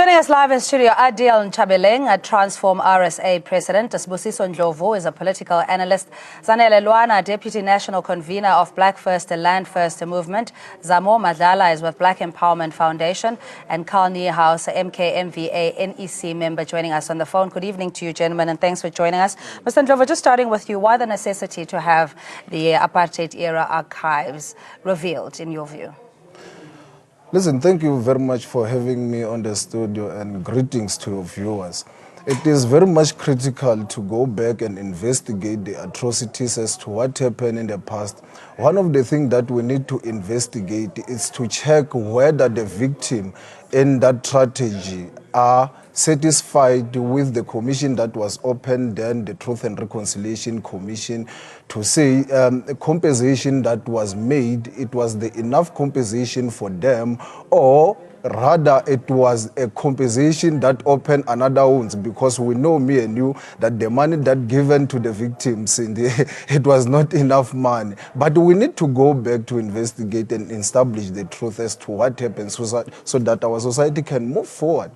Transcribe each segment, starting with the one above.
Joining us live in studio, Adil Nchabeleng, a Transform RSA president. Sibusiso Ndlovu is a political analyst. Zanele Luana, deputy national convener of Black First, the Land First movement. Zamo Madlala is with Black Empowerment Foundation. And Carl Niehaus, a MKMVA NEC member, joining us on the phone. Good evening to you, gentlemen, and thanks for joining us. Mr. Ndlovu, just starting with you, why the necessity to have the Apartheid era archives revealed, in your view? Listen, thank you very much for having me on the studio, and greetings to your viewers. It is very much critical to go back and investigate the atrocities as to what happened in the past. One of the things that we need to investigate is to check whether the victim in that tragedy are satisfied with the commission that was opened, then the Truth and Reconciliation Commission, to say the compensation that was made, it was the enough compensation for them, or rather it was a compensation that opened another wounds, because we know, me and you, that the money that given to the victims, it was not enough money. But we need to go back to investigate and establish the truth as to what happened, so that our society can move forward.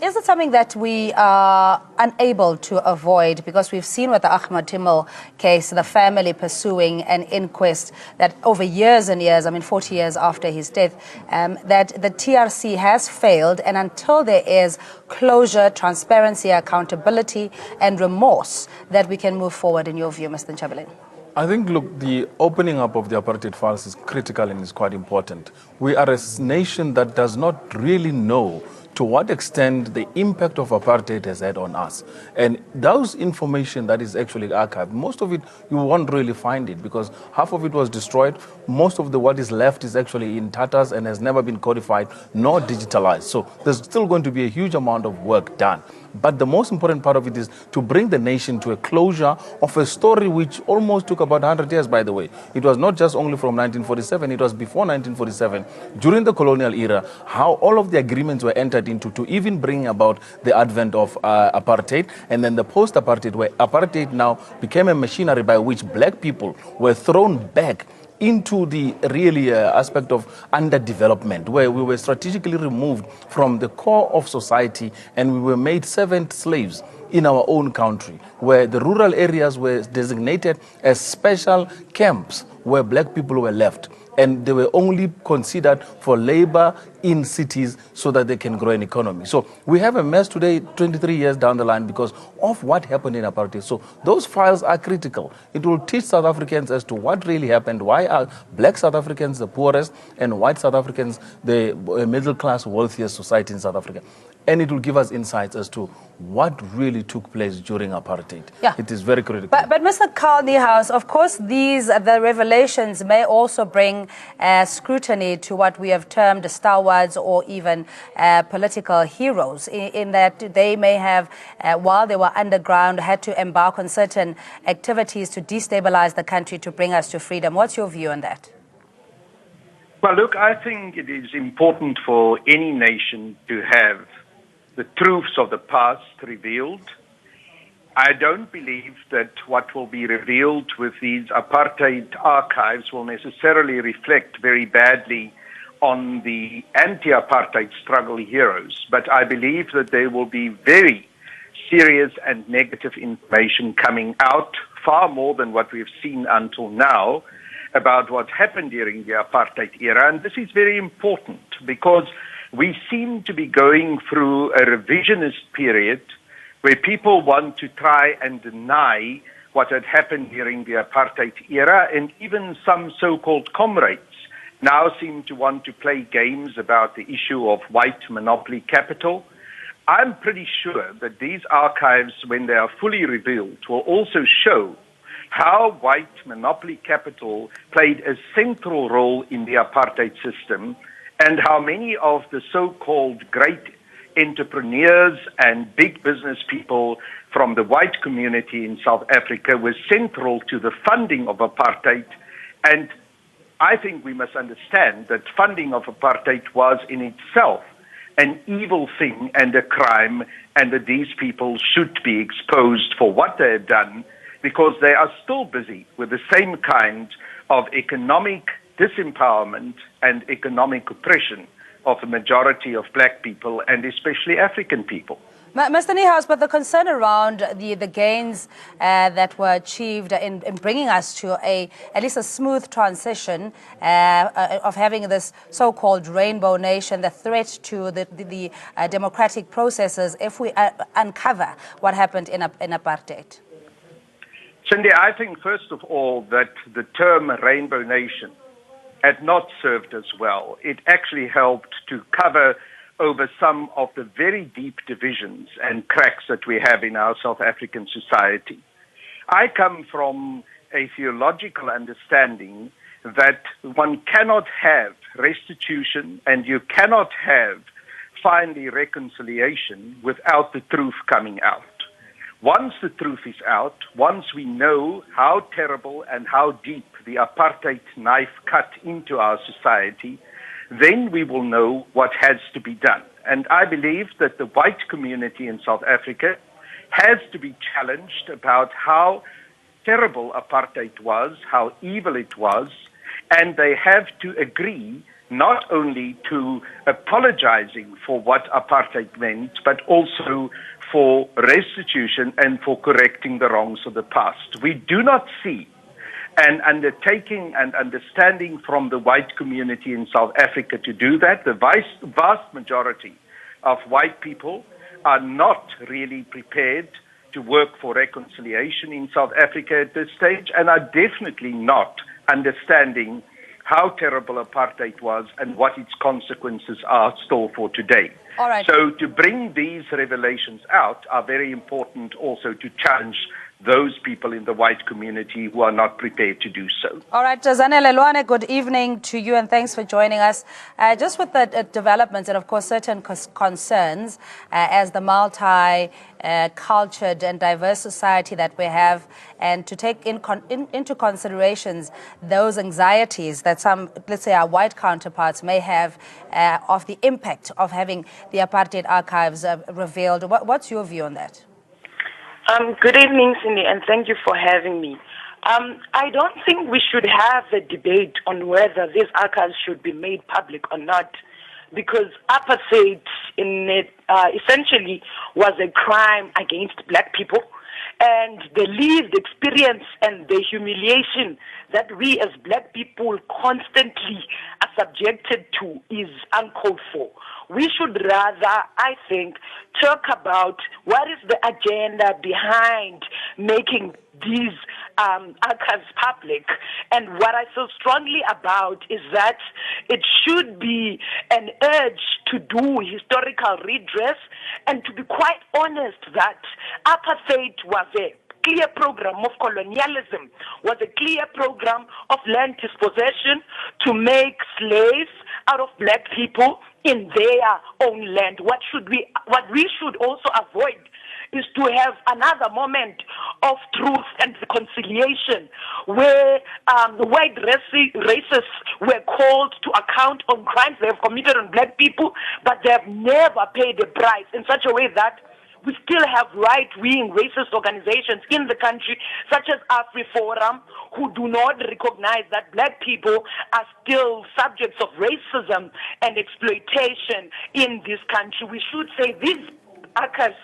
Is it something that we are unable to avoid? Because we've seen with the Ahmad Timel case, the family pursuing an inquest that over years and years, 40 years after his death, that the TRC has failed. And until there is closure, transparency, accountability, and remorse, that we can move forward, in your view, Mr. Nchabeleng? I think, look, the opening up of the apartheid files is critical and is quite important. We are a nation that does not really know to what extent the impact of apartheid has had on us. And those information that is actually archived, most of it, you won't really find it, because half of it was destroyed. Most of what is left is actually in tatters and has never been codified nor digitalized. So there's still going to be a huge amount of work done. But the most important part of it is to bring the nation to a closure of a story which almost took about 100 years, by the way. It was not just only from 1947, it was before 1947, during the colonial era, how all of the agreements were entered into to even bring about the advent of apartheid, and then the post-apartheid, where apartheid now became a machinery by which black people were thrown back into the really aspect of underdevelopment, where we were strategically removed from the core of society and we were made servant slaves in our own country, where the rural areas were designated as special camps where black people were left, and they were only considered for labor in cities so that they can grow an economy. So we have a mess today, 23 years down the line, because of what happened in apartheid. So those files are critical. It will teach South Africans as to what really happened, why are black South Africans the poorest and white South Africans the middle class, wealthiest society in South Africa. And it will give us insights as to what really took place during apartheid. Yeah. It is very critical. But Mr. Carl Niehaus, of course, the revelations may also bring scrutiny to what we have termed stalwarts or even political heroes, in that they may have, while they were underground, had to embark on certain activities to destabilize the country to bring us to freedom. What's your view on that? Well, look, I think it is important for any nation to have the truths of the past revealed. I don't believe that what will be revealed with these apartheid archives will necessarily reflect very badly on the anti-apartheid struggle heroes, but I believe that there will be very serious and negative information coming out, far more than what we've seen until now, about what happened during the apartheid era. And this is very important, because we seem to be going through a revisionist period where people want to try and deny what had happened during the apartheid era, and even some so-called comrades now seem to want to play games about the issue of white monopoly capital. I'm pretty sure that these archives, when they are fully revealed, will also show how white monopoly capital played a central role in the apartheid system, and how many of the so-called great entrepreneurs and big business people from the white community in South Africa were central to the funding of apartheid. And I think we must understand that funding of apartheid was in itself an evil thing and a crime, and that these people should be exposed for what they have done, because they are still busy with the same kind of economic disempowerment and economic oppression of a majority of black people and especially African people. Mr. Niehaus, but the concern around the gains that were achieved in bringing us to at least a smooth transition of having this so-called rainbow nation, the threat to the democratic processes if we uncover what happened in apartheid? Cindy, I think first of all that the term rainbow nation had not served us well. It actually helped to cover over some of the very deep divisions and cracks that we have in our South African society. I come from a theological understanding that one cannot have restitution and you cannot have finally reconciliation without the truth coming out. Once the truth is out, once we know how terrible and how deep the apartheid knife cut into our society, then we will know what has to be done. And I believe that the white community in South Africa has to be challenged about how terrible apartheid was, how evil it was, and they have to agree not only to apologizing for what apartheid meant, but also for restitution and for correcting the wrongs of the past. We do not see an undertaking and understanding from the white community in South Africa to do that. The vast majority of white people are not really prepared to work for reconciliation in South Africa at this stage and are definitely not understanding how terrible apartheid was and what its consequences are still for today. All right. So to bring these revelations out are very important also to challenge those people in the white community who are not prepared to do so. All right, Zanele Luane, good evening to you and thanks for joining us. Just with the developments and of course certain concerns as the multi-cultured and diverse society that we have, and to take into considerations those anxieties that some, let's say our white counterparts may have of the impact of having the apartheid archives revealed. What's your view on that? Good evening, Cindy, and thank you for having me. I don't think we should have a debate on whether these archives should be made public or not, because apartheid essentially was a crime against black people, and the lived experience and the humiliation that we as black people constantly are subjected to is uncalled for. We should rather, I think, talk about what is the agenda behind making these archives public. And what I feel strongly about is that it should be an urge to do historical redress and to be quite honest that apartheid was a clear program of colonialism, was a clear program of land dispossession to make slaves out of black people in their own land. What we should also avoid is to have another moment of truth and reconciliation where the white racists were called to account on crimes they have committed on black people, but they have never paid a price in such a way that we still have right-wing racist organizations in the country, such as AfriForum, who do not recognize that black people are still subjects of racism and exploitation in this country. We should say these archives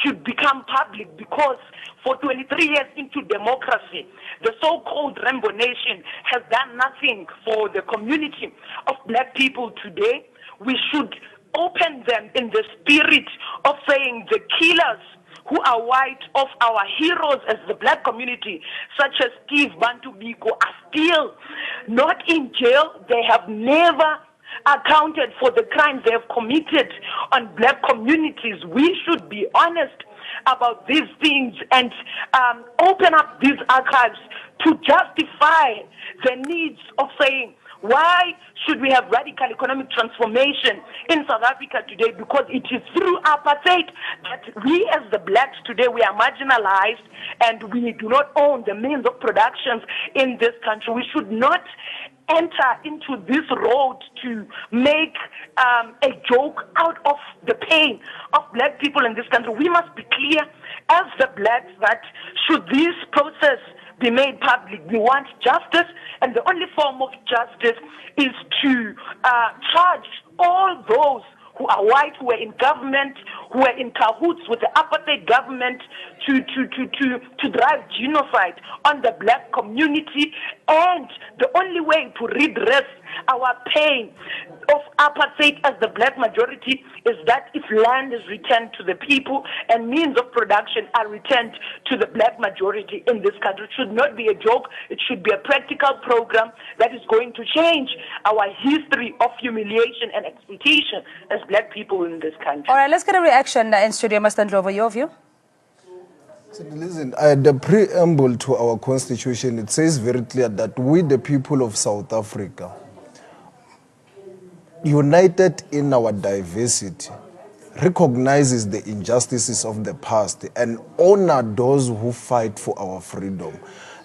should become public because for 23 years into democracy, the so-called Rainbow Nation has done nothing for the community of black people today. We should open them in the spirit of saying the killers who are white of our heroes as the black community, such as Steve Bantu Biko, are still not in jail. They have never accounted for the crimes they have committed on black communities. We should be honest about these things and open up these archives to justify the needs of saying, why should we have radical economic transformation in South Africa today? Because it is through apartheid that we as the blacks today, we are marginalized and we do not own the means of productions in this country. We should not enter into this road to make a joke out of the pain of black people in this country. We must be clear as the blacks that should this process be made public, we want justice, and the only form of justice is to charge all those who are white, who were in government, who were in cahoots with the apartheid government to drive genocide on the black community. And the only way to redress our pain of apartheid as the black majority is that if land is returned to the people and means of production are returned to the black majority in this country. It should not be a joke. It should be a practical program that is going to change our history of humiliation and exploitation as black people in this country. All right, let's get a reaction in studio. Mr. Ndlovu, your view? Listen, the preamble to our constitution, it says very clear that we, the people of South Africa, united in our diversity, recognizes the injustices of the past and honor those who fight for our freedom.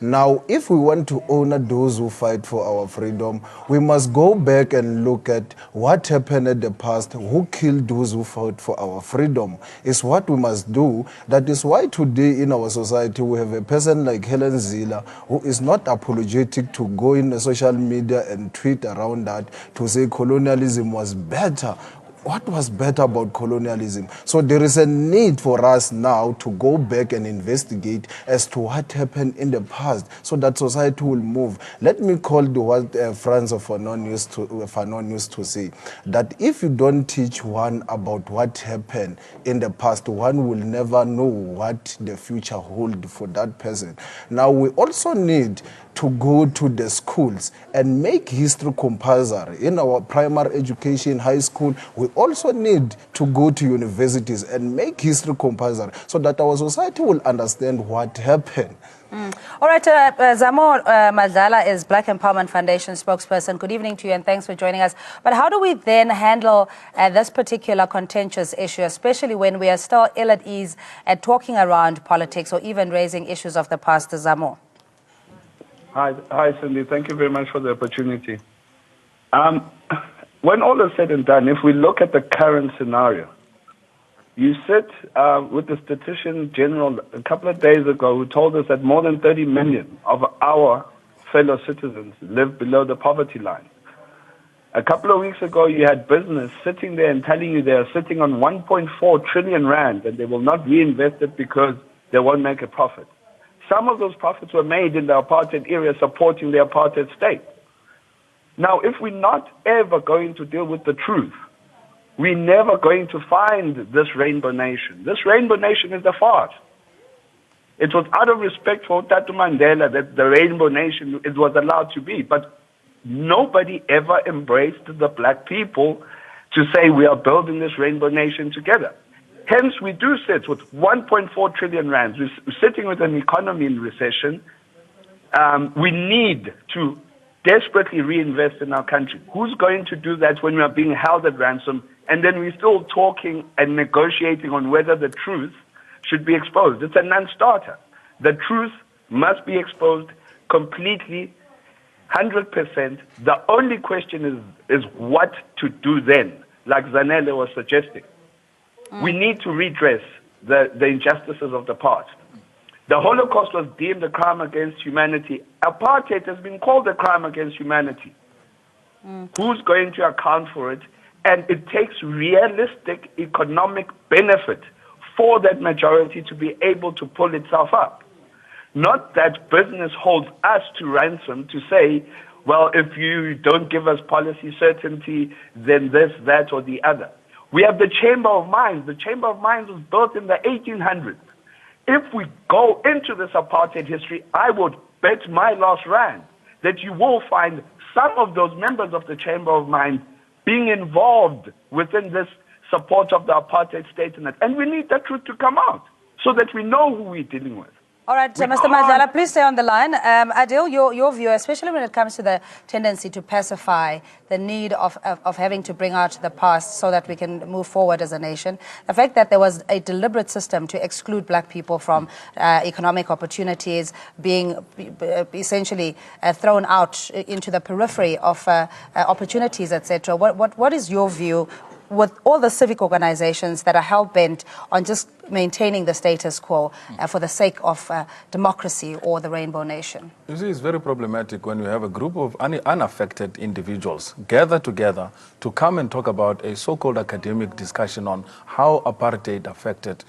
Now, if we want to honor those who fight for our freedom, we must go back and look at what happened in the past, who killed those who fought for our freedom, is what we must do. That is why today in our society we have a person like Helen Ziller who is not apologetic to go in the social media and tweet around that to say colonialism was better. What was better about colonialism? So there is a need for us now to go back and investigate as to what happened in the past so that society will move. Let me call what Franz of Fanon used to say, that if you don't teach one about what happened in the past, one will never know what the future holds for that person. Now, we also need to go to the schools and make history compulsory. In our primary education, high school, we also need to go to universities and make history compulsory so that our society will understand what happened. All right, Zamo Madlala is Black Empowerment Foundation spokesperson. Good evening to you and thanks for joining us. But how do we then handle this particular contentious issue, especially when we are still ill at ease at talking around politics or even raising issues of the past, Zamo? Hi, Cindy. Thank you very much for the opportunity. When all is said and done, if we look at the current scenario, you sit with the Statistician General a couple of days ago who told us that more than 30 million of our fellow citizens live below the poverty line. A couple of weeks ago, you had business sitting there and telling you they are sitting on 1.4 trillion rand and they will not reinvest it because they won't make a profit. Some of those profits were made in the apartheid area supporting the apartheid state. Now, if we're not ever going to deal with the truth, we're never going to find this rainbow nation. This rainbow nation is a farce. It was out of respect for Tatu Mandela that the rainbow nation it was allowed to be. But nobody ever embraced the black people to say we are building this rainbow nation together. Hence, we do sit with 1.4 trillion rands. We're sitting with an economy in recession. We need to desperately reinvest in our country. Who's going to do that when we are being held at ransom and then we're still talking and negotiating on whether the truth should be exposed? It's a non-starter. The truth must be exposed completely, 100%. The only question is what to do then, like Zanele was suggesting. We need to redress the injustices of the past. The Holocaust was deemed a crime against humanity. Apartheid has been called a crime against humanity. Who's going to account for it? And it takes realistic economic benefit for that majority to be able to pull itself up. Not that business holds us to ransom to say, well, if you don't give us policy certainty, then this, that, or the other. We have the Chamber of Mines. The Chamber of Mines was built in the 1800s. If we go into this apartheid history, I would bet my last rand that you will find some of those members of the Chamber of Mines being involved within this support of the apartheid state. And we need that truth to come out so that we know who we're dealing with. All right, Mr. Madlala, please stay on the line. Adil, your view, especially when it comes to the tendency to pacify the need of having to bring out the past so that we can move forward as a nation. The fact that there was a deliberate system to exclude black people from economic opportunities being essentially thrown out into the periphery of opportunities, etc. What is your view with all the civic organizations that are hell-bent on just maintaining the status quo for the sake of democracy or the Rainbow Nation? You see, it's very problematic when you have a group of unaffected individuals gather together to come and talk about a so-called academic discussion on how apartheid affected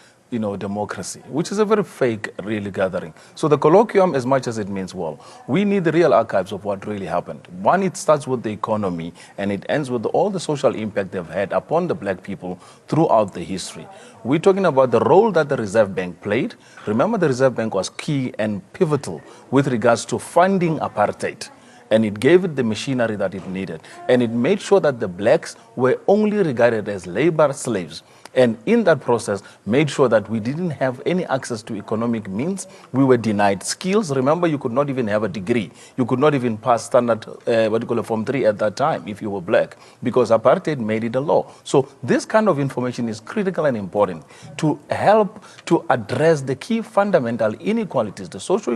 democracy, which is a very fake, really gathering. So the colloquium, as much as it means well, we need the real archives of what really happened. One, it starts with the economy, and it ends with all the social impact they've had upon the black people throughout the history. We're talking about the role that the Reserve Bank played. Remember, the Reserve Bank was key and pivotal with regards to funding apartheid. And it gave it the machinery that it needed. And it made sure that the blacks were only regarded as labor slaves. And in that process, made sure that we didn't have any access to economic means. We were denied skills. Remember, you could not even have a degree. You could not even pass standard, Form 3 at that time if you were black, because apartheid made it a law. So this kind of information is critical and important to help to address the key fundamental inequalities, the social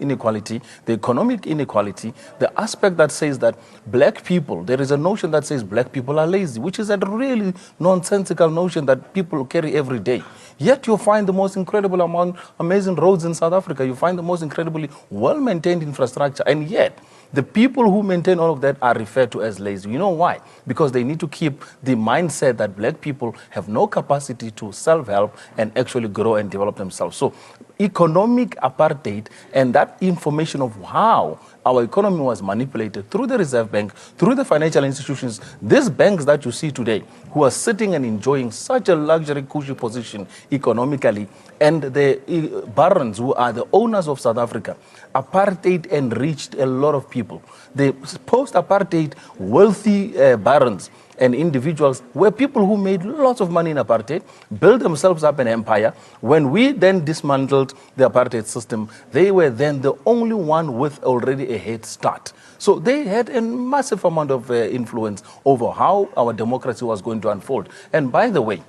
inequality, the economic inequality, the aspect that says that black people, there is a notion that says black people are lazy, which is a really nonsensical notion that people carry every day. Yet you find the most incredible amazing roads in South Africa. You find the most incredibly well-maintained infrastructure. And yet, the people who maintain all of that are referred to as lazy. You know why? Because they need to keep the mindset that black people have no capacity to self-help and actually grow and develop themselves. So economic apartheid and that information of how our economy was manipulated through the Reserve Bank, through the financial institutions, these banks that you see today, who are sitting and enjoying such a luxury, cushy position economically, and the barons who are the owners of South Africa, apartheid enriched a lot of people. The post-apartheid wealthy barons and individuals were people who made lots of money in apartheid, built themselves up an empire. When we then dismantled the apartheid system, they were then the only one with already a head start. So they had a massive amount of influence over how our democracy was going to unfold. And by the way,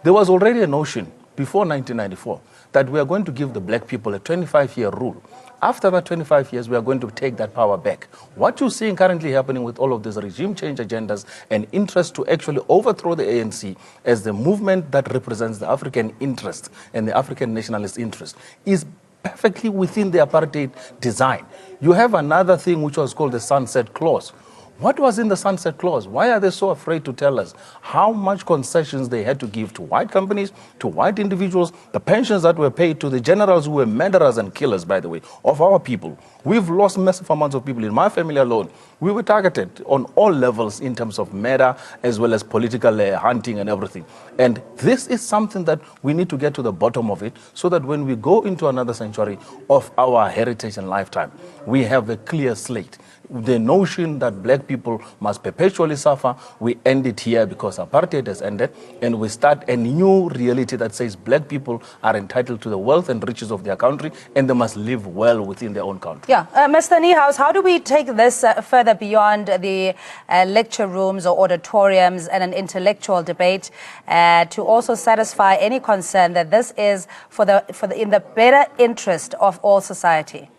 there was already a notion before 1994 that we are going to give the black people a 25-year rule. After that 25 years, we are going to take that power back. What you're seeing currently happening with all of these regime change agendas and interest to actually overthrow the ANC as the movement that represents the African interest and the African nationalist interest is perfectly within the apartheid design. You have another thing which was called the sunset clause. What was in the sunset clause? Why are they so afraid to tell us how much concessions they had to give to white companies, to white individuals, the pensions that were paid to the generals who were murderers and killers, by the way, of our people? We've lost massive amounts of people. In my family alone, we were targeted on all levels in terms of murder as well as political hunting and everything. And this is something that we need to get to the bottom of it so that when we go into another century of our heritage and lifetime, we have a clear slate. The notion that black people must perpetually suffer, we end it here because apartheid has ended, and we start a new reality that says black people are entitled to the wealth and riches of their country, and they must live well within their own country. Yeah, Mr. Niehaus, how do we take this further beyond the lecture rooms or auditoriums and an intellectual debate to also satisfy any concern that this is in the better interest of all society?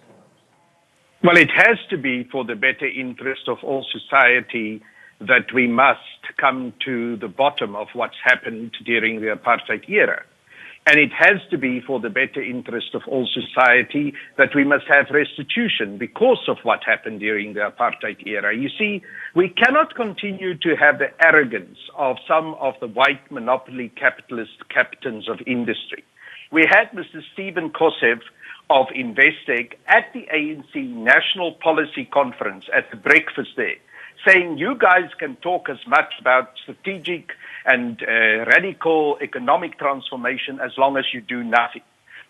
Well, it has to be for the better interest of all society that we must come to the bottom of what's happened during the apartheid era. And it has to be for the better interest of all society that we must have restitution because of what happened during the apartheid era. You see, we cannot continue to have the arrogance of some of the white monopoly capitalist captains of industry. We had Mr. Stephen Kosev of Investec at the ANC National Policy Conference at the breakfast there, saying you guys can talk as much about strategic and radical economic transformation as long as you do nothing.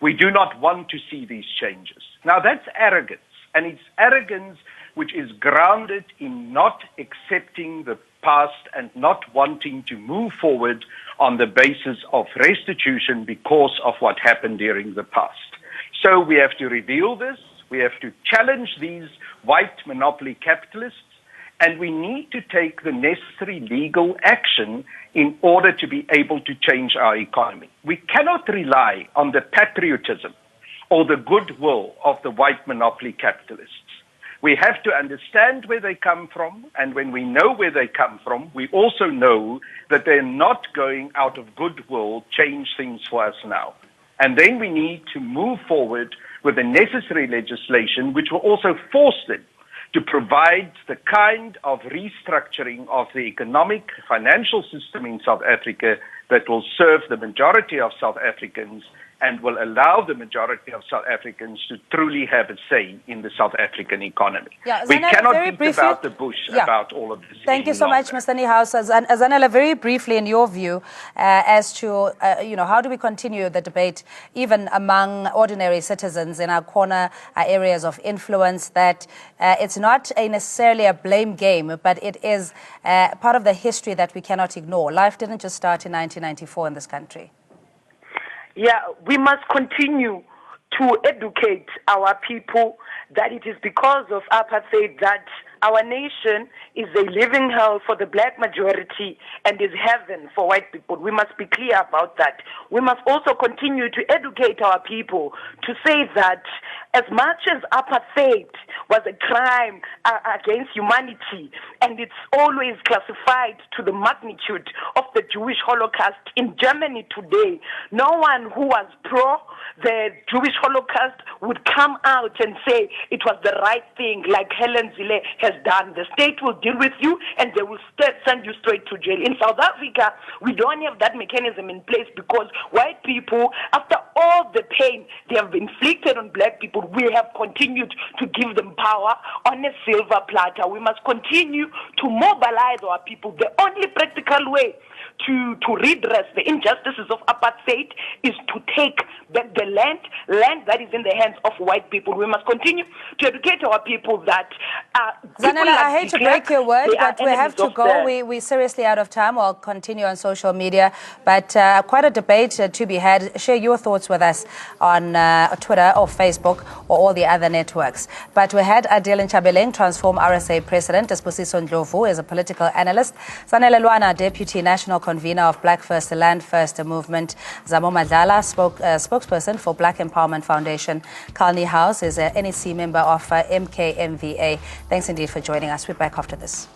We do not want to see these changes. Now that's arrogance, and it's arrogance which is grounded in not accepting the past and not wanting to move forward on the basis of restitution because of what happened during the past. So we have to reveal this, we have to challenge these white monopoly capitalists, and we need to take the necessary legal action in order to be able to change our economy. We cannot rely on the patriotism or the goodwill of the white monopoly capitalists. We have to understand where they come from, and when we know where they come from, we also know that they're not going out of goodwill change things for us now. And then we need to move forward with the necessary legislation, which will also force them to provide the kind of restructuring of the economic, financial system in South Africa that will serve the majority of South Africans and will allow the majority of South Africans to truly have a say in the South African economy. Yeah, we Zanele, cannot beat about the bush about all of this. Thank you so much, Mr. Niehaus. Zanele, very briefly, in your view, as to how do we continue the debate, even among ordinary citizens in our corner areas of influence, that it's not necessarily a blame game, but it is part of the history that we cannot ignore. Life didn't just start in 1994 in this country. Yeah, we must continue to educate our people that it is because of apartheid that our nation is a living hell for the black majority and is heaven for white people. We must be clear about that. We must also continue to educate our people to say that as much as apartheid was a crime against humanity, and it's always classified to the magnitude of the Jewish Holocaust in Germany today, no one who was pro the Jewish Holocaust would come out and say it was the right thing, like Helen Zille has done. The state will deal with you and they will send you straight to jail. In South Africa, we don't have that mechanism in place because white people, after all the pain they have inflicted on black people, we have continued to give them power on a silver platter. We must continue to mobilize our people. The only practical way to redress the injustices of apartheid is to take the land that is in the hands of white people. We must continue to educate our people that Zanele, I hate to break your word, but we have to go. We're seriously out of time. I'll continue on social media, but quite a debate to be had. Share your thoughts with us on Twitter or Facebook or all the other networks. But we had Adele Nchabeleng, Transform RSA President, Sibusiso Ndlovu is a political analyst, Zanele Lwana, Deputy National Convener of Black First, Land First Movement, Zamo Madlala, spokesperson for Black Empowerment Foundation, Carl Niehaus is an NEC member of MKMVA. Thanks indeed for joining us. We're back after this.